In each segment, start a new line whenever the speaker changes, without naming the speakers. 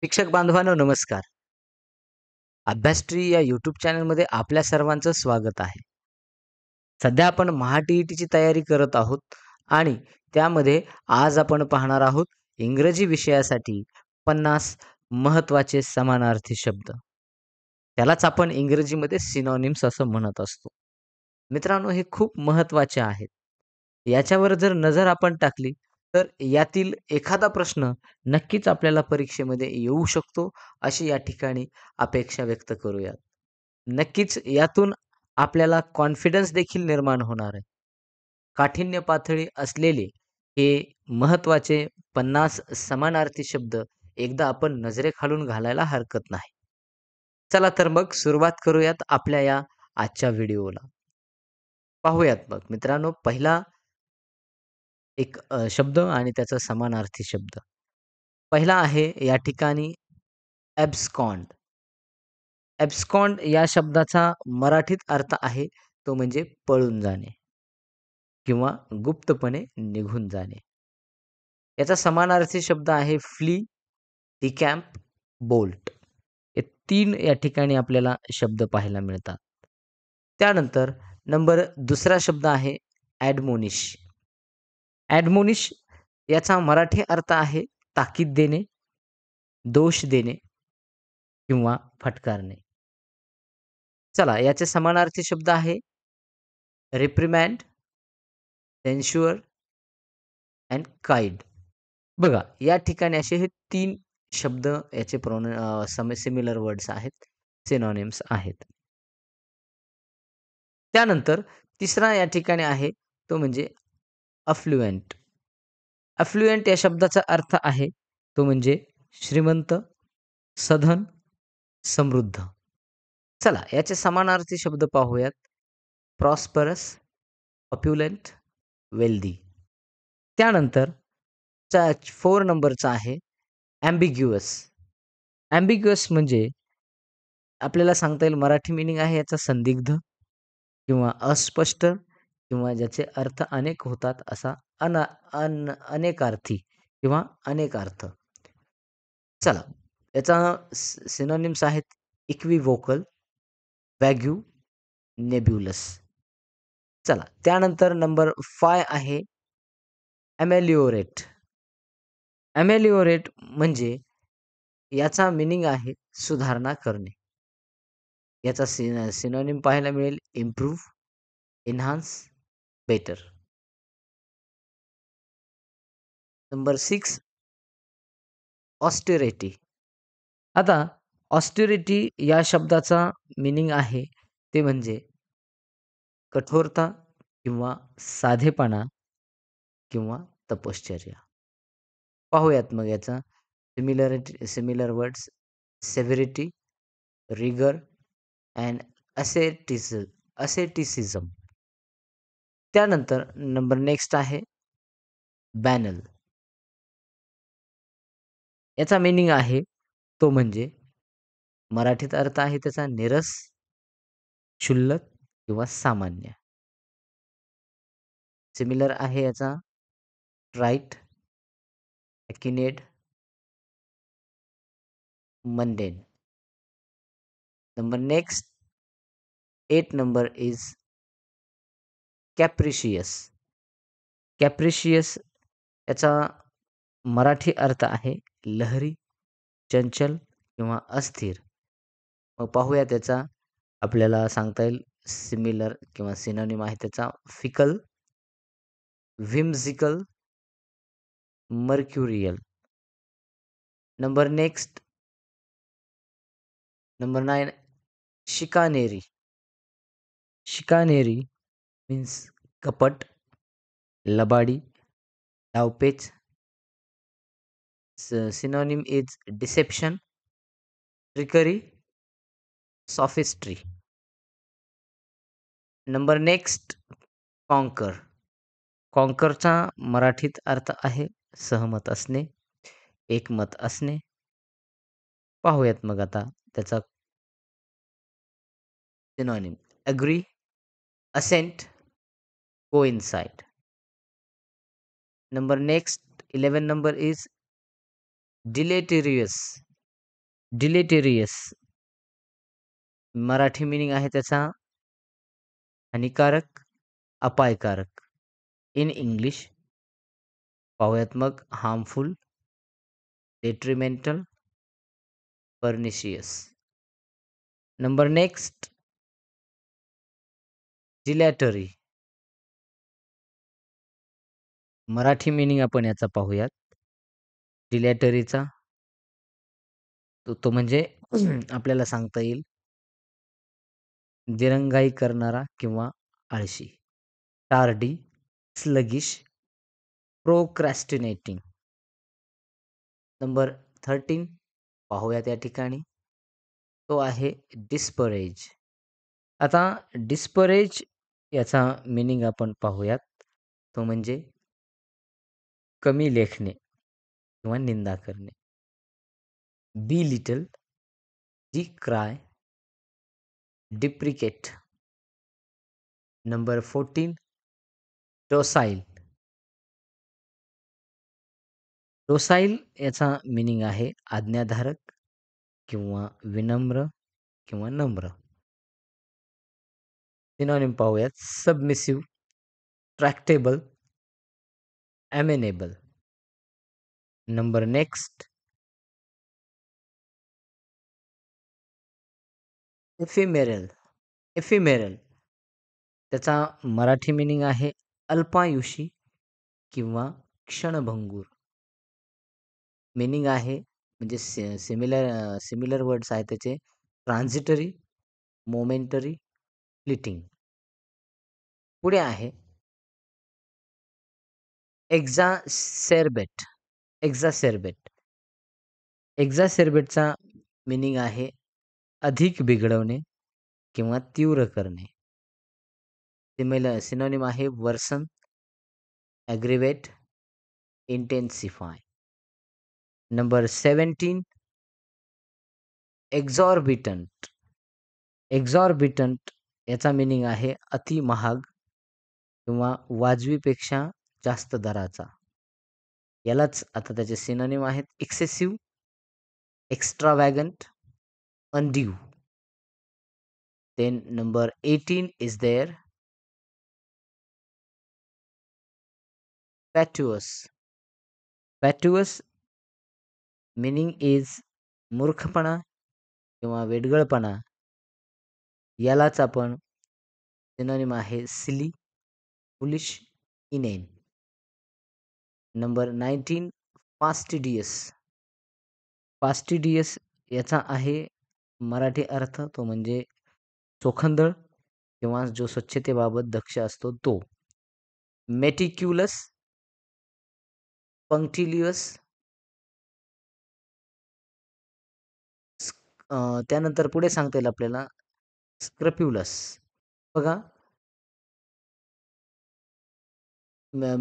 शिक्षक बांधवांनो नमस्कार. अभ्यास ट्री या यूट्यूब चॅनलमध्ये आपल्या सर्वांचं स्वागत आहे. सध्या आपण महा-टी-ई-टीची तयारी करत आहोत आणि त्यामध्ये आज आपण पाहणार आहोत इंग्रजी विषयासाठी 50 महत्त्वाचे समानार्थी शब्द. त्यालाच आपण इंग्रजीमध्ये सिनोनिम्स असं म्हणत असतो. मित्रांनो, हे खूप महत्त्वाचे आहेत. याच्यावर जर नजर आपण टाकली, तर यातील एखादा प्रश्न नक्कीच आपल्याला परीक्षेमध्ये येऊ शकतो, अशी या ठिकाणी अपेक्षा व्यक्त करूयात. नक्कीच यातून आपल्याला कॉन्फिडन्स देखील निर्माण होणार आहे. काठिण्य पातळी असलेले हे महत्त्वाचे 50 समानार्थी शब्द एकदा आपण नजरेखालून घालायला हरकत नाही. चला तर मग सुरुवात करूयात आपल्या या आजच्या व्हिडिओला. पाहूयात मग मित्रांनो, पहिला एक शब्द आणि त्याचा समानार्थी शब्द. पहिला आहे या ठिकाणी ॲब्स्कॉन्ड. ॲब्स्कॉन्ड या शब्दाचा मराठीत अर्थ आहे तो म्हणजे पळून जाणे किंवा गुप्तपणे निघून जाणे. याचा समानार्थी शब्द आहे फ्ली, डिकॅम्प, बोल्ट. हे 3 या ठिकाणी आपल्याला शब्द पाहायला मिळतात. त्यानंतर दुसरा शब्द आहे ॲडमोनिश. ॲडमोनिश याचा मराठी अर्थ आहे ताकीद देणे, दोष देणे किंवा फटकारणे. चला याचे समानार्थी शब्द आहे रिप्रिमँड, सेन्शुअर अँड काइड. बघा या ठिकाणी असे हे 3 शब्द याचे सिमिलर वर्ड्स आहेत, सिनोनिम्स आहेत. त्यानंतर तिसरा या ठिकाणी आहे तो म्हणजे अफ्लुएंट. अफ्लुएंट या शब्दाचा अर्थ आहे तो म्हणजे श्रीमंत, सधन, समृद्ध. चला याचे समानार्थी शब्द पाहूयात. Prosperous, opulent, wealthy. त्यानंतर 4 नंबरचा आहे ॲम्बिग्युअस. ॲम्बिग्युअस म्हणजे आपल्याला सांगता येईल मराठी मीनिंग आहे याचा संदिग्ध किंवा अस्पष्ट किंवा ज्याचे अर्थ अनेक होतात असा अनेकार्थी किंवा अनेक अर्थ. चला याचा सिनोनिम्स आहेत इक्विव्होकल, वॅग्यू, नेब्युलस. चला त्यानंतर नंबर 5 आहे ॲमेलिओरेट. ॲमेलिओरेट म्हणजे याचा मीनिंग आहे सुधारणा करणे. याचा सिनोनिम पाहायला मिळेल improve, enhance, better. Number 6 austerity. आता ऑस्टेरिटी या शब्दाचा मीनिंग आहे ते म्हणजे कठोरता किंवा साधेपणा किंवा तपश्चर्या. पाहूयात मग याचा similar words severity, rigour and असेटिसिझम. त्यानंतर नेक्स्ट आहे बॅनल. याचा मीनिंग आहे तो म्हणजे मराठीत अर्थ आहे त्याचा नीरस, क्षुल्लक किंवा सामान्य. सिमिलर आहे याचा ट्राइट, ॲक्युनेट, mundane. Next 8 number is capricious. Capricious याचा मराठी अर्थ आहे लहरी, चंचल किंवा अस्थिर. मग पाहूया त्याचा आपल्याला सांगता येईल सिमिलर किंवा सिनोनिम आहे त्याचा fickle, whimsical, mercurial. Next number 9 chicanery. Chicanery means कपट, लबाडी, डावपेच. Synonym is deception, trickery, sophistry. Next conquer. कॉन्करचा मराठीत अर्थ आहे सहमत असणे, एकमत असणे. पाहूयात मग आता त्याचा synonym agree, assent, coincide. Next 11 number is deleterious. Deleterious Marathi meaning आहे त्याचा हानिकारक, अपायकारक. इन इंग्लिश पाहूयात मग harmful, detrimental, pernicious. Number next dilatory. Marathi meaning आपण याचा पाहूयात. डिलॅटरीचा तो म्हणजे आपल्याला सांगता येईल दिरंगाई करणारा किंवा आळशी. Tardy, sluggish, प्रोक्रॅस्टिनेटिंग. नंबर 13 पाहूयात या ठिकाणी. तो आहे डिस्परेज. आता डिस्परेज याचा मिनिंग आपण पाहूयात. तो म्हणजे कमी लेखणे किंवा निंदा करणे. Belittle, decry, deprecate. Number 14 docile. Docile याचा मिनिंग आहे आज्ञाधारक किंवा विनम्र किंवा नम्र. सिनोनिम पाहूयात submissive, tractable, amenable. Number next ephemeral. Ephemeral त्याचा मराठी मिनिंग आहे अल्पायुषी किंवा क्षणभंगूर. मिनिंग आहे म्हणजे सिमिलर वर्ड्स आहेत त्याचे ट्रान्झिटरी, मोमेंटरी, फ्लिटिंग. पुढे आहे एक्झासेर्बेट. एक्झासेर्बेट. एक्झासेर्बेटचा मिनिंग आहे अधिक बिघडवणे किंवा तीव्र करणे. सिनोनिम आहे वर्सन, ॲग्रिवेट, इंटेन्सिफाय. नंबर 17 एक्झॉर्बिटंट. एक्झॉर्बिटंट याचा मिनिंग आहे अति महाग किंवा वाजवीपेक्षा जास्त दराचा. यालाच आता त्याचे सिनोनिम आहेत excessive, extravagant, undue. Then number 18 is there fatuous. Fatuous meaning is मूर्खपणा किंवा वेडगळपणा. यालाच आपण सिनोनिम आहे silly, foolish, inane. Number 19 fastidious. Fastidious याचा आहे मराठी अर्थ तो म्हणजे चोखंदळ किंवा जो स्वच्छतेबाबत दक्ष असतो तो. मेटिक्युलस, पंक्टिलियस. त्यानंतर पुढे सांगता येईल आपल्याला स्क्रप्युलस. बघा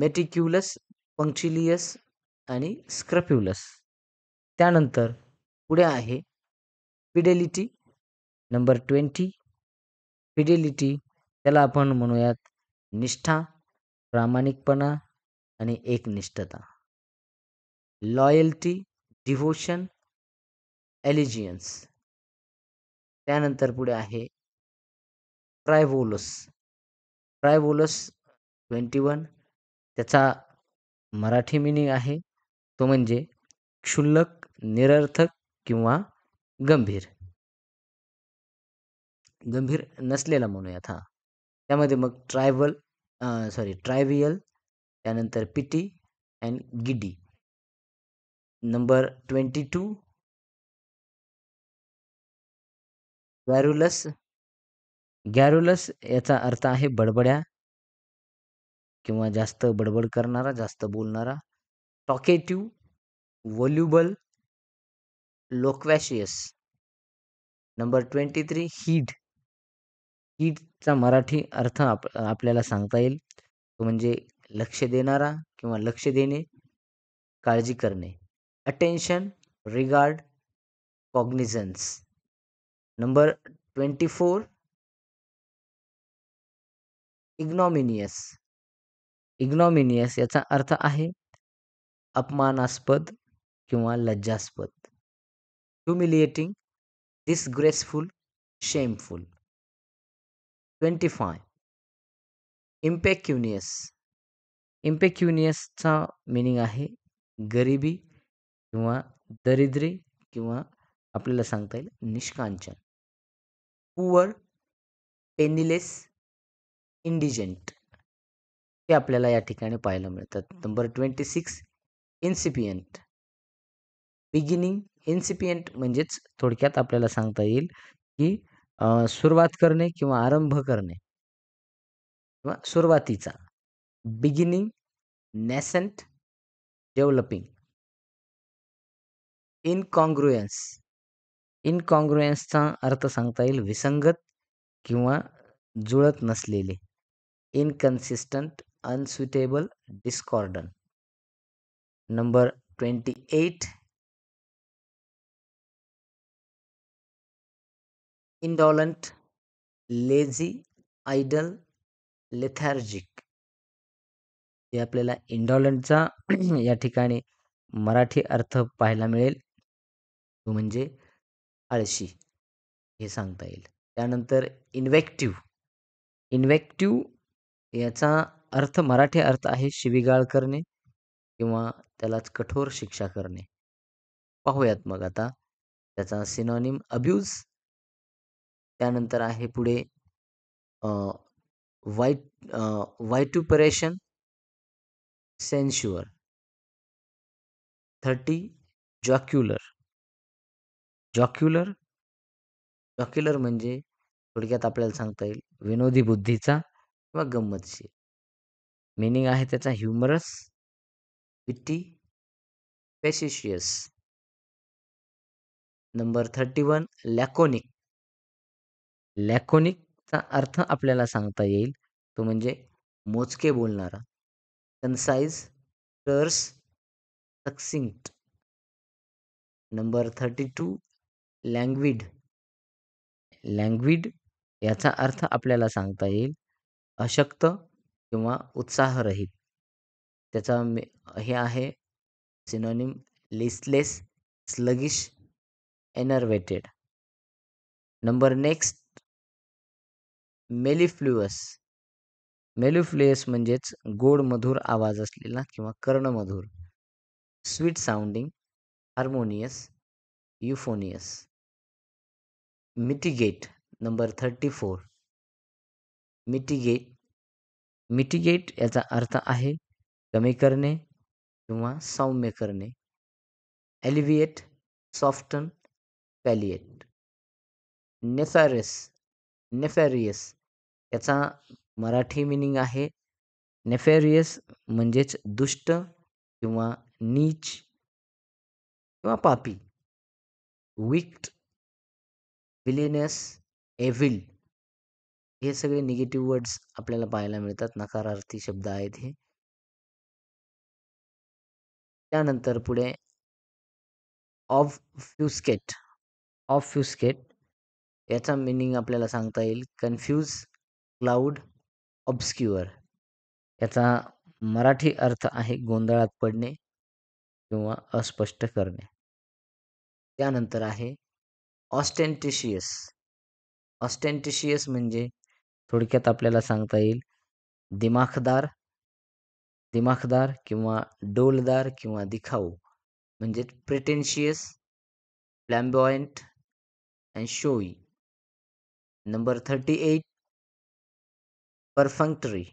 मेटिक्युलस, पंक्टिलियस आणि स्क्रप्युलस. त्यानंतर पुढे आहे फिडेलिटी. नंबर 20 फिडेलिटी त्याला आपण म्हणूयात निष्ठा, प्रामाणिकपणा आणि एकनिष्ठता. Loyalty, devotion, एलिजियन्स. त्यानंतर पुढे आहे ट्रायव्होलस. ट्रायव्होलस 21 त्याचा मराठी मिनिंग आहे तो म्हणजे क्षुल्लक, निरर्थक किंवा गंभीर. गंभीर नसलेला म्हणूयात हा. त्यामध्ये मग ट्रायवियल, त्यानंतर पिटी अँड गिडी. नंबर 22 गॅरुलस. गॅरुलस याचा अर्थ आहे बडबड्या किंवा जास्त बडबड करणारा, जास्त बोलणारा. Talkative, voluble, loquacious. Number 23 heed. हीडचा मराठी अर्थ आपल्याला सांगता येईल तो म्हणजे लक्ष देणारा किंवा लक्ष देणे, काळजी करणे. Attention, regard, cognisance. नंबर 24 इग्नॉमिनियस. इग्नॉमिनियस याचा अर्थ आहे अपमानास्पद किंवा लज्जास्पद. ह्युमिलिएटिंग, डिसग्रेसफुल, शेमफुल. 25. इम्पेक्युनियस. इम्पेक्युनियसचा मीनिंग आहे गरिबी किंवा दरिद्री किंवा आपल्याला सांगता येईल निष्कांचन. पुअर, पेनिलेस, इंडिजंट हे आपल्याला या ठिकाणी पाहायला मिळतात. नंबर 26 इन्सिपियंट. बिगिनिंग, इन्सिपियंट म्हणजेच थोडक्यात आपल्याला सांगता येईल की सुरुवात करणे किंवा आरंभ करणे किंवा सुरुवातीचा. Beginning, नॅसंट, developing. इनकॉन्ग्रुएन्स. इनकॉन्ग्रुएन्सचा अर्थ सांगता येईल विसंगत किंवा जुळत नसलेले. Inconsistent, unsuitable, discordant. Number 28 indolent, lazy, idle, lethargic. हे आपल्याला इंडॉलंटचा या ठिकाणी मराठी अर्थ पाहायला मिळेल, तो म्हणजे आळशी हे सांगता येईल. त्यानंतर इन्व्हेक्टिव्ह. इन्व्हेक्टिव्ह याचा अर्थ मराठी अर्थ आहे शिवीगाळ करणे किंवा त्यालाच कठोर शिक्षा करणे. पाहूयात मग आता त्याचा सिनॉनिम अब्यूज. त्यानंतर आहे पुढे व्हायट्युपरेशन, सेन्शुअर. 30 जॉक्युलर. जॉक्युलर जॉक्युलर म्हणजे थोडक्यात आपल्याला सांगता येईल विनोदी बुद्धीचा किंवा गंमतशीर. मीनिंग आहे त्याचा ह्युमरस, विट्टी, फेसिशियस. नंबर 31 लॅकोनिक. लॅकोनिकचा अर्थ आपल्याला सांगता येईल तो म्हणजे मोजके बोलणारा. कन्साइज, टर्स, सक्सिंक्ट. नंबर 32 लँग्विड. लँग्विड याचा अर्थ आपल्याला सांगता येईल अशक्त किंवा उत्साहरहित. त्याचा हे आहे synonym listless, sluggish, enervated. Number next mellifluous. Mellifluous म्हणजेच गोड मधुर आवाज असलेला किंवा कर्णमधुर. Sweet sounding, harmonious, euphonious. Mitigate. Number 34 mitigate. Mitigate याचा अर्थ आहे कमी करणे किंवा सौम्य करणे. एलिव्हिएट, सॉफ्टन, पॅलिएट. नेफॅरियस. नेफॅरियस याचा मराठी मिनिंग आहे नेफॅरियस म्हणजेच दुष्ट किंवा नीच किंवा पापी. विक्ट, विलियनस, एव्हिल हे सगळे निगेटिव्ह वर्ड्स आपल्याला पाहायला मिळतात. नकारार्थी शब्द आहेत हे. त्यानंतर पुढे ऑब्फ्युस्केट. ऑब्फ्युस्केट याचा मिनिंग आपल्याला सांगता येईल कन्फ्यूज, क्लाउड, ऑब्स्क्युअर. याचा मराठी अर्थ आहे गोंधळात पडणे किंवा अस्पष्ट करणे. त्यानंतर आहे ऑस्टेंटिशियस. ऑस्टेंटिशियस म्हणजे थोडक्यात आपल्याला सांगता येईल दिमाखदार, दिमाखदार किंवा डौलदार किंवा दिखाऊ म्हणजे प्रिटेन्शियस, फ्लॅम्बॉयंट अँड शोई. नंबर 38 परफंक्टरी.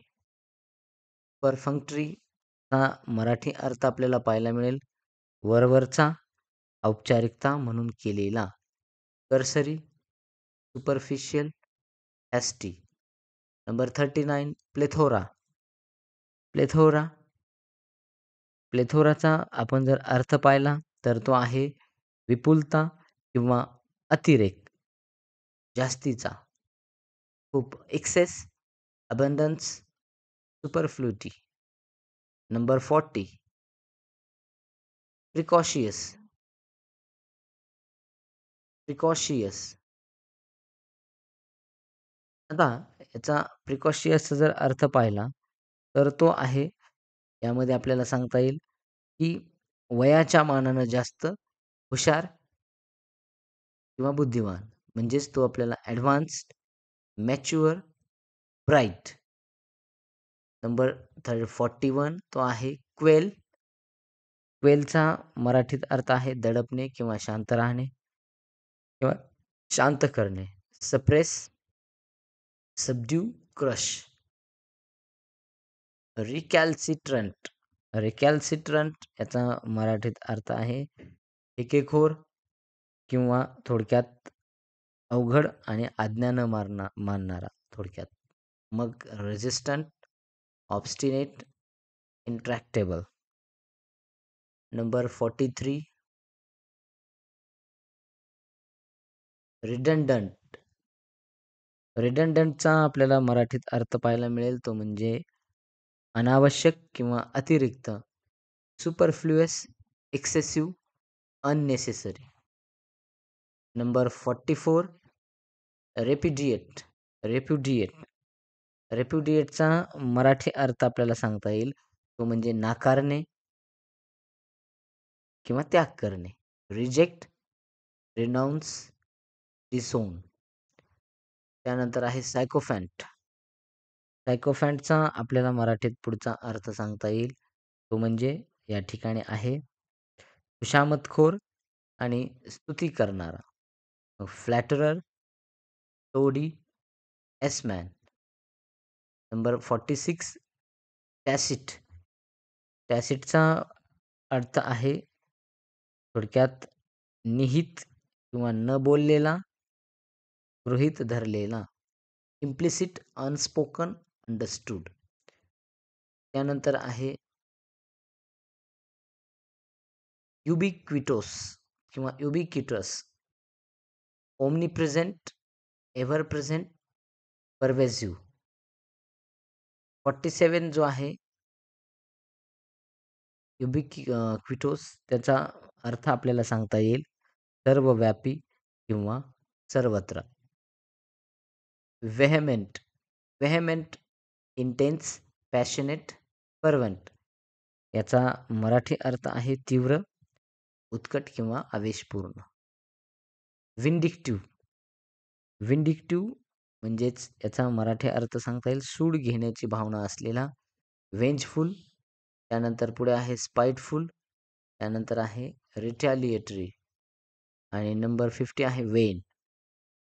परफंक्टरी हा मराठी अर्थ आपल्याला पाहायला मिळेल वरवरचा, औपचारिकता म्हणून केलेला. Cursory, superficial, hasty. Number 39 plethora. Plethora प्लेथोराचा आपण जर अर्थ पाहिला तर तो आहे विपुलता किंवा अतिरेक, जास्तीचा, खूप, excess, abundance, superfluity. Number 40 precocious. Precocious आता याचा प्रिकॉशियसचा जर अर्थ पाहिला तर तो आहे यामध्ये आपल्याला सांगता येईल की वयाच्या मानानं जास्त हुशार किंवा बुद्धिमान, म्हणजेच तो आपल्याला ॲडव्हान्स्ड, मॅच्युअर, ब्राईट. नंबर 41 तो आहे क्वेल. क्वेलचा मराठीत अर्थ आहे दडपणे किंवा शांत राहणे किंवा शांत करणे. Suppress, subdue, crush. Recalcitrant. Recalcitrant याचा मराठीत अर्थ आहे एकेखोर किंवा थोडक्यात अवघड आणि आज्ञा न मानणारा थोडक्यात. मग resistant, obstinate, intractable. Number 43 redundant. रिडंडंटचा आपल्याला मराठीत अर्थ पाहायला मिळेल तो म्हणजे अनावश्यक किंवा अतिरिक्त, superfluous, excessive, unnecessary. Number 44 repudiate. Repudiate. रेप्युडिएटचा मराठी अर्थ आपल्याला सांगता येईल तो म्हणजे नाकारणे किंवा त्याग करणे. रिजेक्ट, रिनाऊन्स, डिसोन. त्यानंतर आहे सायकोफॅन्ट. सायकोफॅन्टचा आपल्याला मराठीत पुढचा अर्थ सांगता येईल तो म्हणजे या ठिकाणी आहे खुशामतखोर आणि स्तुती करणारा. फ्लॅटरर, टोडी, एसमॅन. Number 46 tacit. टॅसिटचा अर्थ आहे थोडक्यात निहित किंवा न बोललेला, गृहीत धरलेला. Implicit, unspoken, understood. त्यानंतर आहे युबिक्विटोस किंवा युबिक्विटस. ओमनीप्रेझेंट, एव्हर प्रेझेंट, परवेसिव्ह. 47 जो आहे क्विटोस त्याचा अर्थ आपल्याला सांगता येईल सर्वव्यापी किंवा सर्वत्र. वेहेमेंट. वेहेमेंट, इंटेन्स, पॅशनेट, फर्वंट. याचा मराठी अर्थ आहे तीव्र, उत्कट किंवा आवेशपूर्ण. विंडिक्टिव्ह. विंडिक्टिव्ह म्हणजेच याचा मराठी अर्थ सांगता येईल सूड घेण्याची भावना असलेला. वेंजफुल. त्यानंतर पुढे आहे स्पाइटफुल. त्यानंतर आहे रिटॅलिएटरी. आणि नंबर 50 आहे वेन.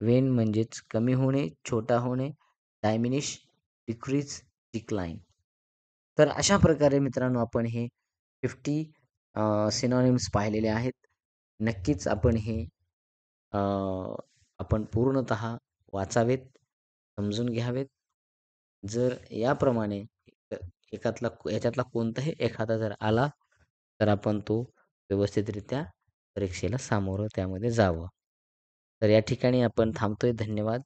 वेन म्हणजेच कमी होणे, छोटा होणे, डायमिनिश, डिक्रीज, डिक्लाइन. तर अशा प्रकारे मित्रांनो आपण हे 50 सिनॉनिम्स पाहिलेले आहेत. नक्कीच आपण हे आपण पूर्णतः वाचावेत, समजून घ्यावेत. जर याप्रमाणे याच्यातला कोणताही एखादा जर आला तर आपण तो व्यवस्थितरित्या परीक्षेला सामोरं त्यामध्ये जावं. तर या ठिकाणी आपण थांबतोय. धन्यवाद.